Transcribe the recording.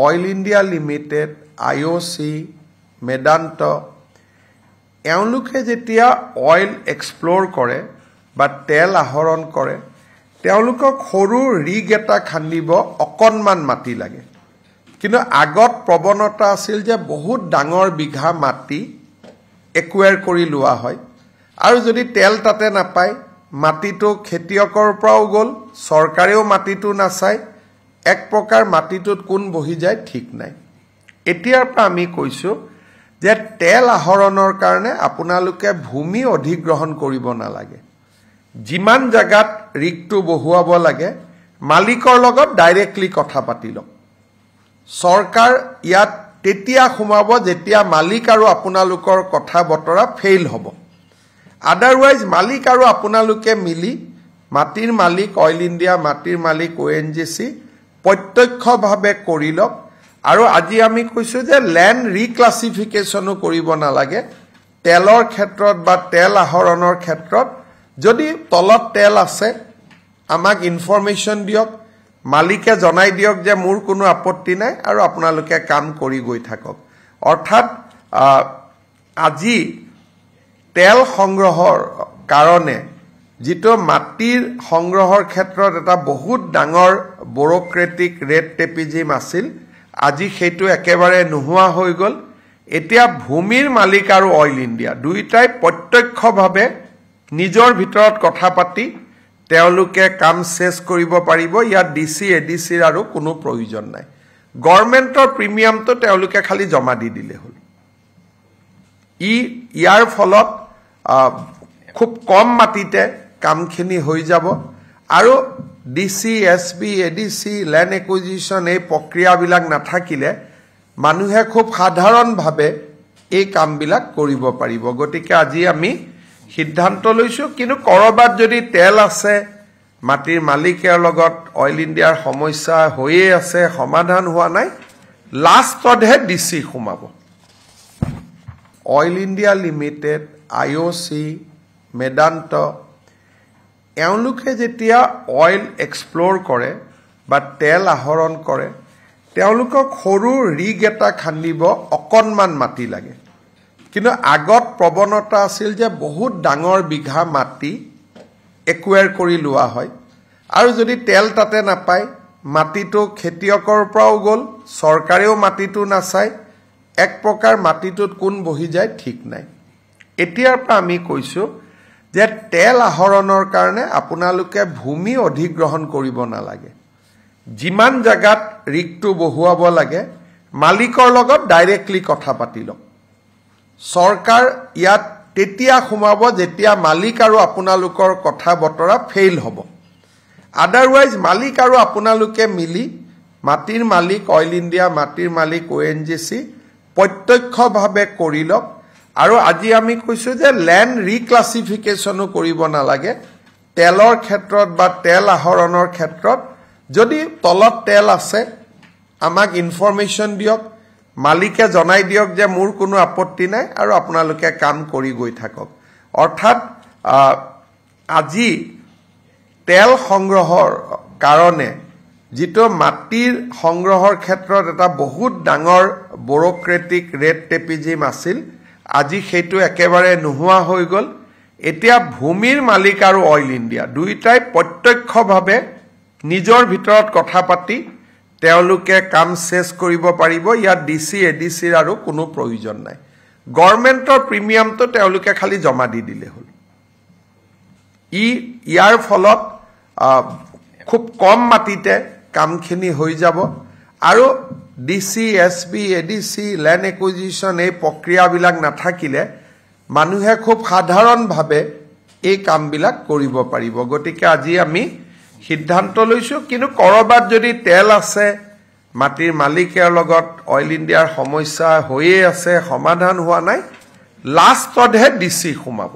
Oil India limited, IOC, Medanta এওঁলোকে যেতিয়া oil explore কৰে বা তেল আহৰণ কৰে, তেওঁলোকক সৰু ৰিগ এটা খান্দিব অকণমান মাটি লাগে। কিন্তু আগত প্ৰৱণতা আছিল যে বহুত ডাঙৰ বিঘা মাটি একুৱেৰ কৰি লোৱা হয়, আৰু যদি তেল তাতে নাপায়, মাটিটো খেতিয়কৰ পৰাও গ'ল, চৰকাৰেও মাটিটো নাচায়, এক প্ৰকাৰ মাটিটোত কোন বহি যায় ঠিক নাই। এতিয়াৰ পৰা আমি কৈছোঁ যে তেল আহৰণৰ কাৰণে আপোনালোকে ভূমি অধিগ্ৰহণ কৰিব নালাগে। যিমান জাগাত ৰিগটো বহুৱাব লাগে, মালিকৰ লগত ডাইৰেক্টলি কথা পাতি লওক। চৰকাৰ ইয়াত তেতিয়া সোমাব যেতিয়া মালিক আৰু আপোনালোকৰ কথা বতৰা ফেইল হ'ব। আদাৰৱাইজ মালিক আৰু আপোনালোকে মিলি মাটিৰ মালিক অইল ইণ্ডিয়া, মাটিৰ মালিক ONGC প্ৰত্যক্ষভাৱে কৰি লওক। আৰু আজি আমি কৈছোঁ যে লেণ্ড ৰিক্লাছিফিকেশ্যনো কৰিব নালাগে। তেলৰ ক্ষেত্ৰত বা তেল আহৰণৰ ক্ষেত্ৰত যদি তলত তেল আছে, আমাক ইনফৰমেশ্যন দিয়ক, মালিকে জনাই দিয়ক যে মোৰ কোনো আপত্তি নাই, আৰু আপোনালোকে কাম কৰি গৈ থাকক। অৰ্থাৎ আজি তেল সংগ্ৰহৰ কাৰণে যিটো মাটিৰ সংগ্ৰহৰ ক্ষেত্ৰত এটা বহুত ডাঙৰ ব্যুৰ'ক্ৰেটিক ৰেড টেপিজিম আছিল, আজি সেইটো একেবাৰে নোহোৱা হৈ গ'ল। এতিয়া ভূমিৰ মালিক আৰু অইল ইণ্ডিয়া দুয়োটাই প্ৰত্যক্ষভাৱে নিজৰ ভিতৰত কথা পাতি তেওঁলোকে কাম চেছ কৰিব পাৰিব। ইয়াত DC, ADCৰ আৰু কোনো প্ৰয়োজন নাই। গভৰ্ণমেণ্টৰ প্ৰিমিয়ামটো তেওঁলোকে খালি জমা দি দিলে হ'ল। ইয়াৰ ফলত খুব কম মাটিতে কামখিনি হৈ যাব, আৰু DC, SB, ADC, land acquisition এই প্ৰক্ৰিয়াবিলাক নাথাকিলে মানুহে খুব সাধাৰণভাৱে এই কামবিলাক কৰিব পাৰিব। গতিকে আজি আমি সিদ্ধান্ত লৈছোঁ, কিন্তু ক'ৰবাত যদি তেল আছে, মাটিৰ মালিকৰ লগত অইল ইণ্ডিয়াৰ সমস্যা হৈয়ে আছে, সমাধান হোৱা নাই, লাষ্টতহে DC সোমাব। Oil India limited, IOC, Medanta এওঁলোকে যেতিয়া অইল এক্সপ্লোৰ কৰে বা তেল আহৰণ কৰে, তেওঁলোকক সৰু ৰিগ এটা খান্দিব অকণমান মাটি লাগে। কিন্তু আগত প্ৰৱণতা আছিল যে বহুত ডাঙৰ বিঘা মাটি একুৱেৰ কৰি লোৱা হয়, আৰু যদি তেল তাতে নাপায়, মাটিটো খেতিয়কৰ পৰাও গ'ল, চৰকাৰেও মাটিটো নাচায়, এক প্ৰকাৰ মাটিটোত কোন বহি যায় ঠিক নাই। এতিয়াৰ পৰা আমি কৈছোঁ যে তেল আহৰণৰ কাৰণে আপোনালোকে ভূমি অধিগ্ৰহণ কৰিব নালাগে। যিমান জাগাত ৰিগটো বহুৱাব লাগে, মালিকৰ লগত ডাইৰেক্টলি কথা পাতি লওক। চৰকাৰ ইয়াত তেতিয়া সোমাব যেতিয়া মালিক আৰু আপোনালোকৰ কথা বতৰা ফেইল হ'ব। আদাৰৱাইজ মালিক আৰু আপোনালোকে মিলি মাটিৰ মালিক অইল ইণ্ডিয়া, মাটিৰ মালিক ONGC প্ৰত্যক্ষভাৱে কৰি লওক। আৰু আজি আমি কৈছোঁ যে লেণ্ড ৰিক্লাছিফিকেশ্যনো কৰিব নালাগে। তেলৰ ক্ষেত্ৰত বা তেল আহৰণৰ ক্ষেত্ৰত যদি তলত তেল আছে, আমাক ইনফৰমেশ্যন দিয়ক, মালিকে জনাই দিয়ক যে মোৰ কোনো আপত্তি নাই, আৰু আপোনালোকে কাম কৰি গৈ থাকক। অৰ্থাৎ আজি তেল সংগ্ৰহৰ কাৰণে যিটো মাটিৰ সংগ্ৰহৰ ক্ষেত্ৰত এটা বহুত ডাঙৰ ব্যুৰ'ক্ৰেটিক ৰেড টেপিজিম আছিল, আজি সেইটো একেবাৰে নোহোৱা হৈ গ'ল। এতিয়া ভূমিৰ মালিক আৰু অইল ইণ্ডিয়া দুয়োটাই প্ৰত্যক্ষভাৱে নিজৰ ভিতৰত কথা পাতি তেওঁলোকে কাম চেছ কৰিব পাৰিব। ইয়াত DC, ADCৰ আৰু কোনো প্ৰয়োজন নাই। গভৰ্ণমেণ্টৰ প্ৰিমিয়ামটো তেওঁলোকে খালি জমা দি দিলে হ'ল। ইয়াৰ ফলত খুব কম মাটিতে কামখিনি হৈ যাব, আৰু DC, SB, ADC, land acquisition এই প্ৰক্ৰিয়াবিলাক নাথাকিলে মানুহে খুব সাধাৰণভাৱে এই কামবিলাক কৰিব পাৰিব। গতিকে আজি আমি সিদ্ধান্ত লৈছোঁ, কিন্তু ক'ৰবাত যদি তেল আছে, মাটিৰ মালিকৰ লগত অইল ইণ্ডিয়াৰ সমস্যা হৈয়ে আছে, সমাধান হোৱা নাই, লাষ্টতহে DC সোমাব।